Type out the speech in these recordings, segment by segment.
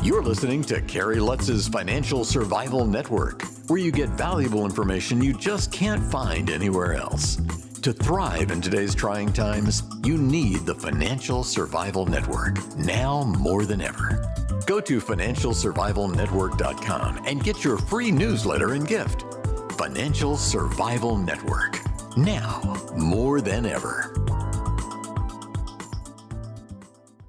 You're listening to Kerry Lutz's Financial Survival Network, where you get valuable information you just can't find anywhere else. To thrive in today's trying times, you need the Financial Survival Network, now more than ever. Go to financialsurvivalnetwork.com and get your free newsletter and gift. Financial Survival Network, now more than ever.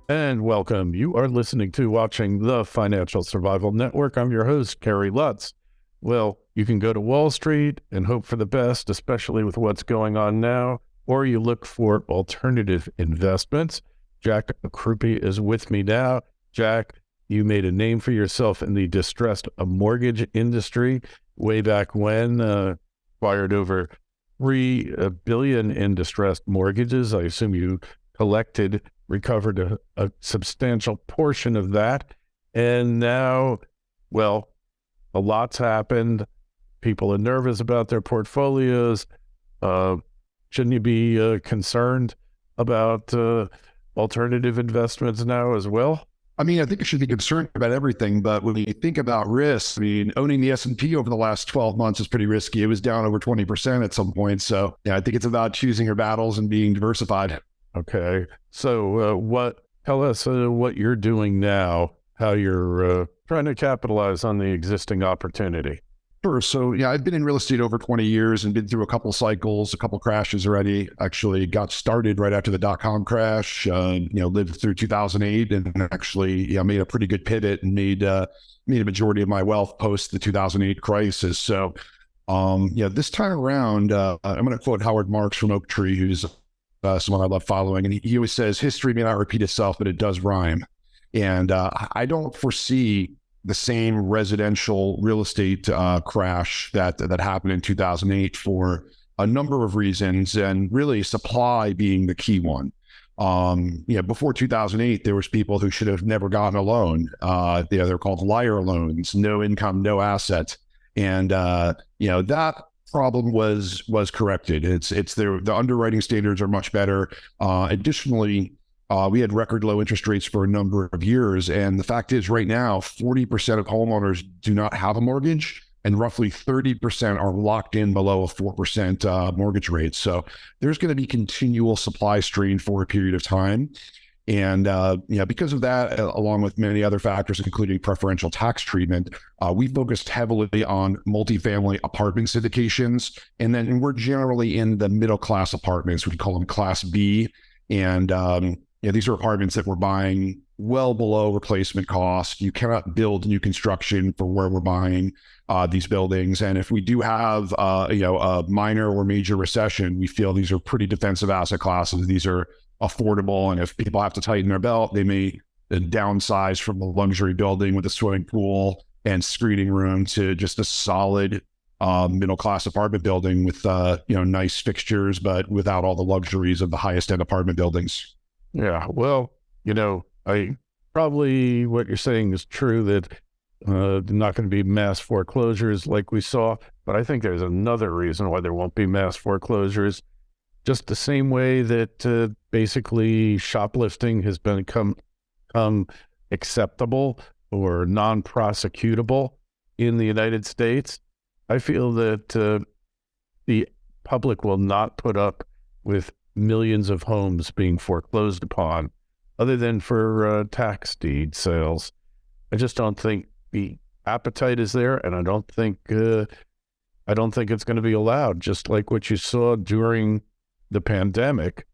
And welcome. You are listening to watching the Financial Survival Network. I'm your host, Kerry Lutz. Well, you can go to Wall Street and hope for the best, especially with what's going on now, or you look for alternative investments. Jack Krupey is with me now. Jack, you made a name for yourself in the distressed mortgage industry way back when, acquired over $3 billion in distressed mortgages. I assume you recovered a substantial portion of that. And now, well, a lot's happened. People are nervous about their portfolios. Shouldn't you be concerned about alternative investments now as well? I mean, I think you should be concerned about everything, but when you think about risks, I mean, owning the S&P over the last 12 months is pretty risky. It was down over 20% at some point. So yeah, I think it's about choosing your battles and being diversified. Okay. So tell us what you're doing now, how you're trying to capitalize on the existing opportunity. Sure. So yeah, I've been in real estate over 20 years and been through a couple cycles, a couple crashes already. Actually got started right after the dot-com crash, lived through 2008 and actually made a pretty good pivot and made a majority of my wealth post the 2008 crisis. So this time around, I'm going to quote Howard Marks from Oaktree, who's someone I love following. And he always says, history may not repeat itself, but it does rhyme. And I don't foresee the same residential real estate crash that happened in 2008 for a number of reasons, and really supply being the key one. Before 2008, there was people who should have never gotten a loan. They're called liar loans, no income, no asset. And, that problem was corrected. The underwriting standards are much better. Additionally, we had record low interest rates for a number of years. And the fact is right now, 40% of homeowners do not have a mortgage and roughly 30% are locked in below a 4% mortgage rate. So there's going to be continual supply strain for a period of time. And, because of that, along with many other factors, including preferential tax treatment, we focused heavily on multifamily apartment syndications. And then we're generally in the middle-class apartments. We call them Class B. And, these are apartments that we're buying well below replacement cost. You cannot build new construction for where we're buying these buildings. And if we do have, a minor or major recession, we feel these are pretty defensive asset classes. These are affordable, and if people have to tighten their belt, they may downsize from a luxury building with a swimming pool and screening room to just a solid middle-class apartment building with nice fixtures, but without all the luxuries of the highest end apartment buildings. Yeah, well, what you're saying is true, that not going to be mass foreclosures like we saw, but I think there's another reason why there won't be mass foreclosures. Just the same way that basically shoplifting has become acceptable or non-prosecutable in the United States, I feel that the public will not put up with millions of homes being foreclosed upon, other than for tax deed sales. I just don't think the appetite is there, and I don't think it's going to be allowed. Just like what you saw during the pandemic,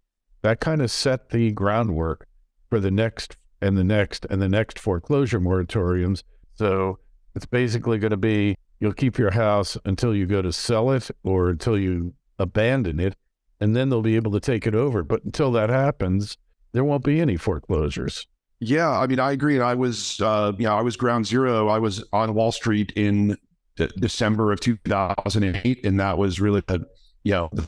that kind of set the groundwork for the next and the next and the next foreclosure moratoriums. So it's basically going to be, you'll keep your house until you go to sell it or until you abandon it, and then they'll be able to take it over. But until that happens, there won't be any foreclosures. Yeah, I mean, I agree. I was ground zero. I was on Wall Street in December of 2008, and that was really the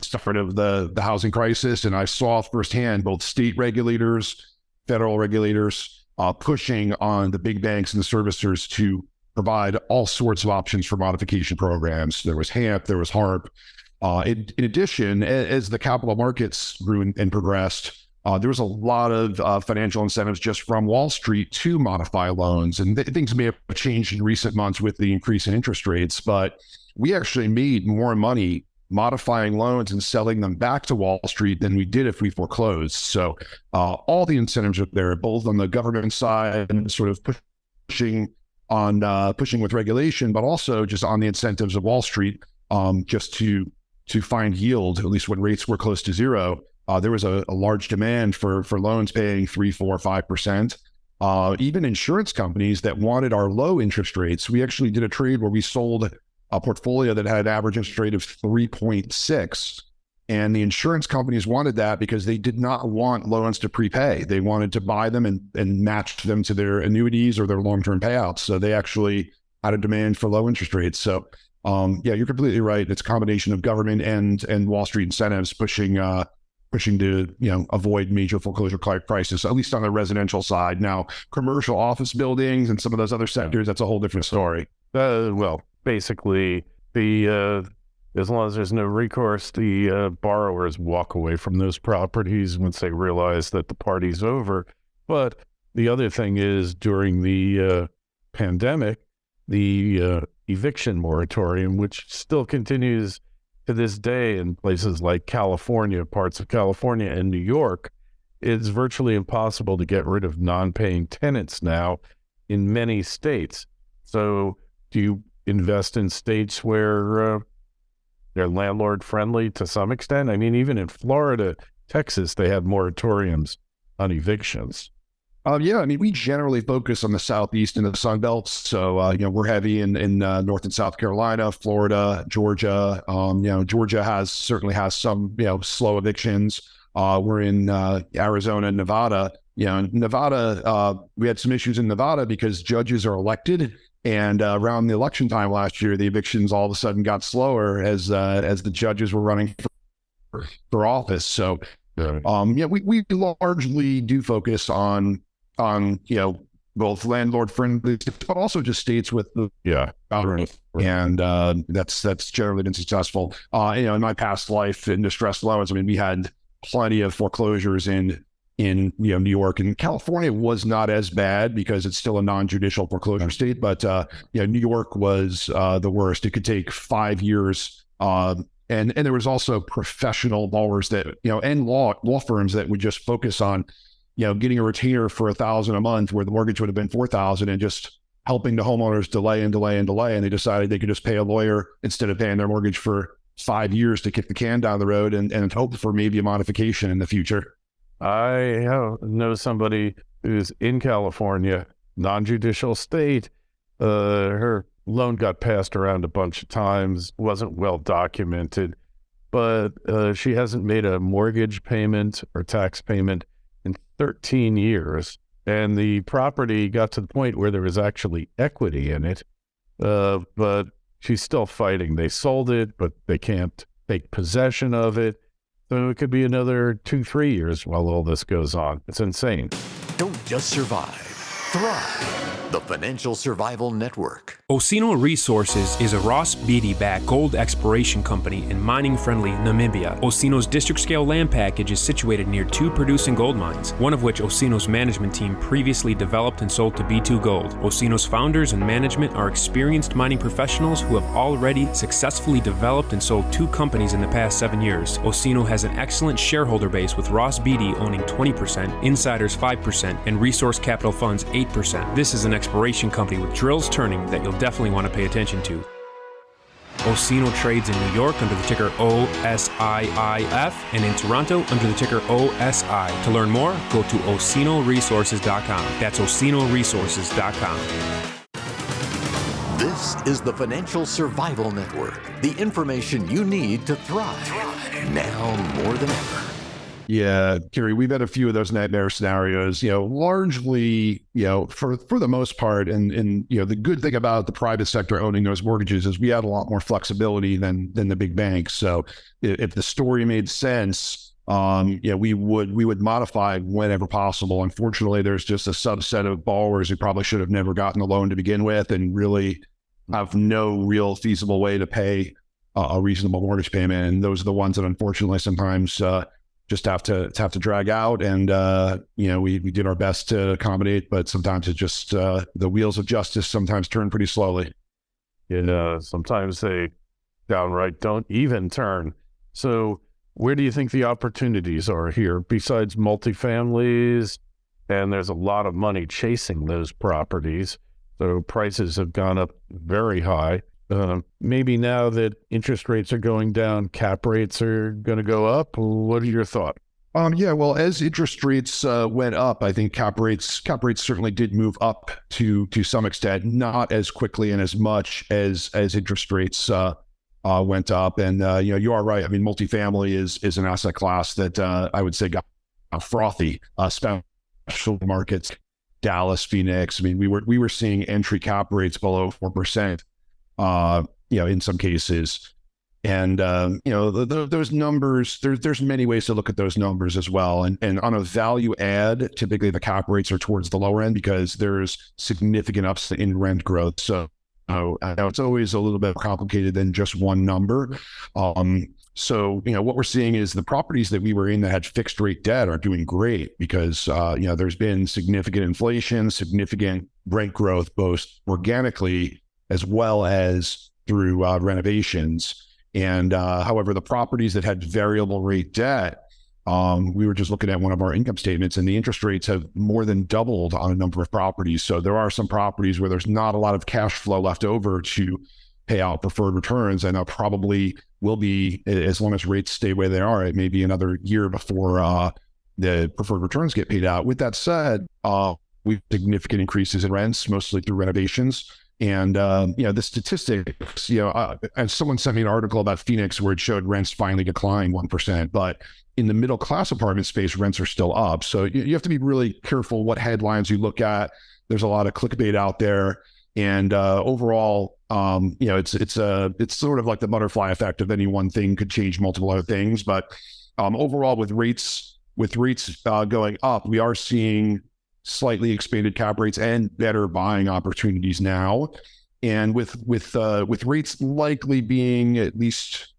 start of the housing crisis. And I saw firsthand both state regulators, federal regulators pushing on the big banks and the servicers to provide all sorts of options for modification programs. There was HAMP, there was HARP. In addition, as the capital markets grew and progressed, there was a lot of financial incentives just from Wall Street to modify loans. And things may have changed in recent months with the increase in interest rates, but we actually made more money modifying loans and selling them back to Wall Street than we did if we foreclosed. So all the incentives are there, both on the government side and sort of pushing with regulation, but also just on the incentives of Wall Street, just to find yield, at least when rates were close to zero. There was a large demand for loans paying 3, 4, 5%. Even insurance companies that wanted our low interest rates, we actually did a trade where we sold a portfolio that had an average interest rate of 3.6. And the insurance companies wanted that because they did not want loans to prepay. They wanted to buy them and match them to their annuities or their long-term payouts. So they actually had a demand for low interest rates. So yeah, you're completely right. It's a combination of government and Wall Street incentives pushing to avoid major foreclosure crisis, at least on the residential side. Now, commercial office buildings and some of those other sectors, that's a whole different story. Well, basically, as long as there's no recourse, the borrowers walk away from those properties once they realize that the party's over. But the other thing is, during the pandemic, the eviction moratorium, which still continues to this day in places like California, parts of California and New York, it's virtually impossible to get rid of non-paying tenants now in many states. So do you invest in states where they're landlord friendly to some extent? I mean, even in Florida, Texas, they have moratoriums on evictions. Yeah, I mean, we generally focus on the Southeast and the Sun Belt. So, we're heavy in North and South Carolina, Florida, Georgia. Georgia certainly has some, slow evictions. We're in Arizona and Nevada. Nevada, we had some issues in Nevada because judges are elected. And around the election time last year, the evictions all of a sudden got slower as the judges were running for office. So, we largely do focus on both landlord friendly, but also just states with the boundary. And that's generally been successful. In my past life in distressed loans, I mean, we had plenty of foreclosures in New York, and California was not as bad because it's still a non-judicial foreclosure state. But New York was the worst. It could take 5 years. And there was also professional borrowers that, and law firms that would just focus on, getting a retainer for $1,000 a month where the mortgage would have been $4,000, and just helping the homeowners delay. And they decided they could just pay a lawyer instead of paying their mortgage for 5 years to kick the can down the road and hope for maybe a modification in the future. I know somebody who's in California, non-judicial state. Her loan got passed around a bunch of times, wasn't well documented, but she hasn't made a mortgage payment or tax payment in 13 years. And the property got to the point where there was actually equity in it, but she's still fighting. They sold it, but they can't take possession of it. So it could be another 2-3 years while all this goes on. It's insane. Don't just survive, thrive. The Financial Survival Network. Osino Resources is a Ross Beatty-backed gold exploration company in mining-friendly Namibia. Osino's district-scale land package is situated near 2 producing gold mines, one of which Osino's management team previously developed and sold to B2 Gold. Osino's founders and management are experienced mining professionals who have already successfully developed and sold 2 companies in the past 7 years. Osino has an excellent shareholder base, with Ross Beatty owning 20%, insiders 5%, and Resource Capital Funds 8%. This is an exploration company with drills turning that you'll definitely want to pay attention to. Osino trades in New York under the ticker OSIIF and in Toronto under the ticker OSI. To learn more, go to osinoresources.com. That's osinoresources.com. This is the Financial Survival Network, the information you need to thrive now more than ever. Yeah, Kerry, we've had a few of those nightmare scenarios, largely, for the most part. And the good thing about the private sector owning those mortgages is we had a lot more flexibility than the big banks. So if the story made sense, we would modify whenever possible. Unfortunately, there's just a subset of borrowers who probably should have never gotten a loan to begin with and really have no real feasible way to pay a reasonable mortgage payment. And those are the ones that unfortunately sometimes just have to drag out. And, we did our best to accommodate, but sometimes it just, the wheels of justice sometimes turn pretty slowly. Sometimes they downright don't even turn. So where do you think the opportunities are here besides multifamilies? And there's a lot of money chasing those properties. So prices have gone up very high. Maybe now that interest rates are going down, cap rates are going to go up. What are your thoughts? Well, as interest rates went up, I think cap rates certainly did move up to some extent, not as quickly and as much as interest rates went up. And you are right. I mean, multifamily is an asset class that I would say got frothy, special markets, Dallas, Phoenix. I mean, we were seeing entry cap rates below 4%. In some cases. And, those numbers, there's many ways to look at those numbers as well. And on a value add, typically the cap rates are towards the lower end because there's significant upside in rent growth. So I know it's always a little bit complicated than just one number. So what we're seeing is the properties that we were in that had fixed rate debt are doing great because, there's been significant inflation, significant rent growth, both organically as well as through renovations. And however, the properties that had variable rate debt, we were just looking at one of our income statements and the interest rates have more than doubled on a number of properties. So there are some properties where there's not a lot of cash flow left over to pay out preferred returns. And probably will be, as long as rates stay where they are, it may be another year before the preferred returns get paid out. With that said, we've significant increases in rents, mostly through renovations. And, the statistics, and someone sent me an article about Phoenix where it showed rents finally declined 1%, but in the middle class apartment space, rents are still up. So you have to be really careful what headlines you look at. There's a lot of clickbait out there. And overall, it's sort of like the butterfly effect of any one thing could change multiple other things. But overall, with rates going up, we are seeing slightly expanded cap rates and better buying opportunities now. And with rates likely being at least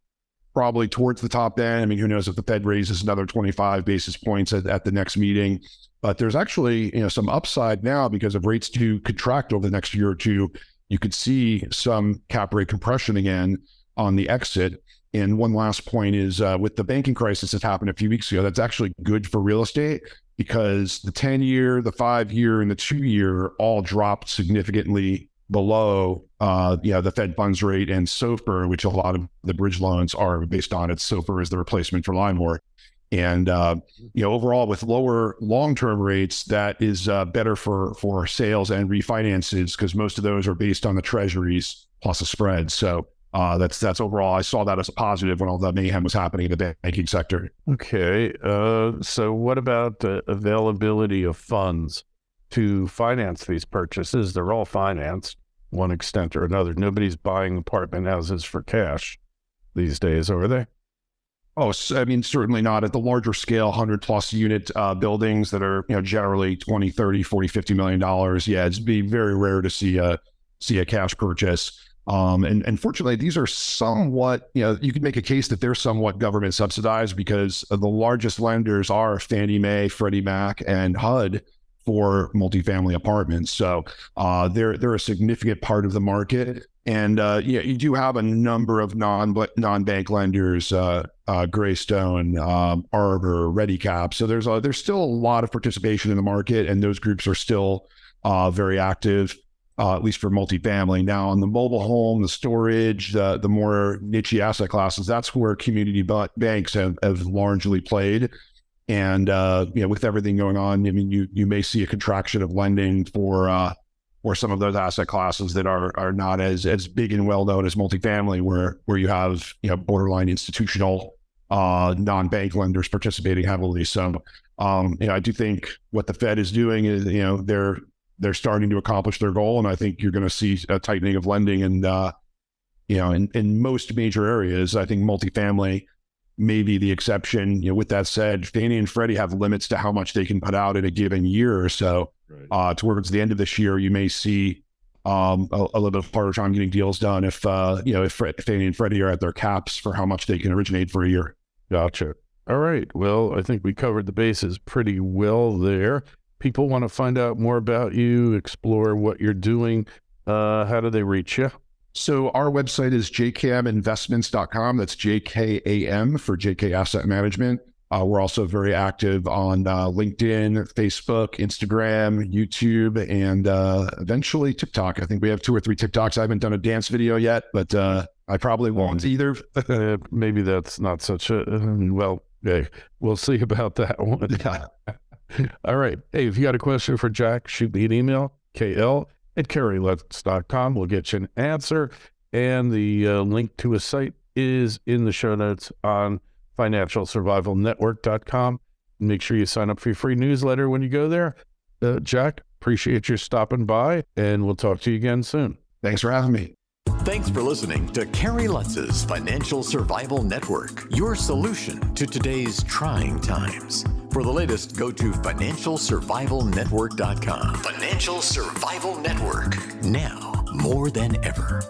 probably towards the top end. I mean, who knows if the Fed raises another 25 basis points at the next meeting, but there's actually, some upside now because of rates to contract over the next year or two. You could see some cap rate compression again on the exit. And one last point is with the banking crisis that happened a few weeks ago, that's actually good for real estate because the 10-year, the 5-year, and the 2-year all dropped significantly below, the Fed funds rate and SOFR, which a lot of the bridge loans are based on. It's SOFR is the replacement for LIBOR. And, overall with lower long-term rates, that is better for sales and refinances because most of those are based on the treasuries plus a spread. So that's overall, I saw that as a positive when all the mayhem was happening in the banking sector. Okay. So what about the availability of funds to finance these purchases? They're all financed one extent or another. Nobody's buying apartment houses for cash these days, are they? Oh, I mean, certainly not at the larger scale, 100 plus unit buildings that are, generally 20, 30, 40, $50 million. Yeah, it'd be very rare to see a cash purchase. And fortunately, these are somewhat, you can make a case that they're somewhat government subsidized because the largest lenders are Fannie Mae, Freddie Mac, and HUD for multifamily apartments. So they're a significant part of the market. And you do have a number of non-bank lenders, Greystone, Arbor, ReadyCap. So there's still a lot of participation in the market, and those groups are still very active. At least for multifamily. Now on the mobile home, the storage, the more niche asset classes, that's where community banks have largely played. And, with everything going on, I mean, you may see a contraction of lending for some of those asset classes that are not as big and well known as multifamily, where you have, borderline institutional non-bank lenders participating heavily. So, I do think what the Fed is doing is, they're starting to accomplish their goal. And I think you're going to see a tightening of lending and, in most major areas. I think multifamily may be the exception. With that said, Fannie and Freddie have limits to how much they can put out in a given year or so. Right. Towards the end of this year, you may see a little bit of harder time getting deals done if Fannie and Freddie are at their caps for how much they can originate for a year. Gotcha. All right. Well, I think we covered the bases pretty well there. People want to find out more about you, explore what you're doing. How do they reach you? So our website is jkaminvestments.com. That's JKAM for JK Asset Management. We're also very active on LinkedIn, Facebook, Instagram, YouTube, and eventually TikTok. I think we have 2 or 3 TikToks. I haven't done a dance video yet, but I probably won't either. Maybe that's not such a, hey, we'll see about that one. All right. Hey, if you got a question for Jack, shoot me an email, kl@kerrylutz.com. We'll get you an answer. And the link to his site is in the show notes on financialsurvivalnetwork.com. Make sure you sign up for your free newsletter when you go there. Jack, appreciate you stopping by, and we'll talk to you again soon. Thanks for having me. Thanks for listening to Kerry Lutz's Financial Survival Network, your solution to today's trying times. For the latest, go to financialsurvivalnetwork.com. Financial Survival Network, now more than ever.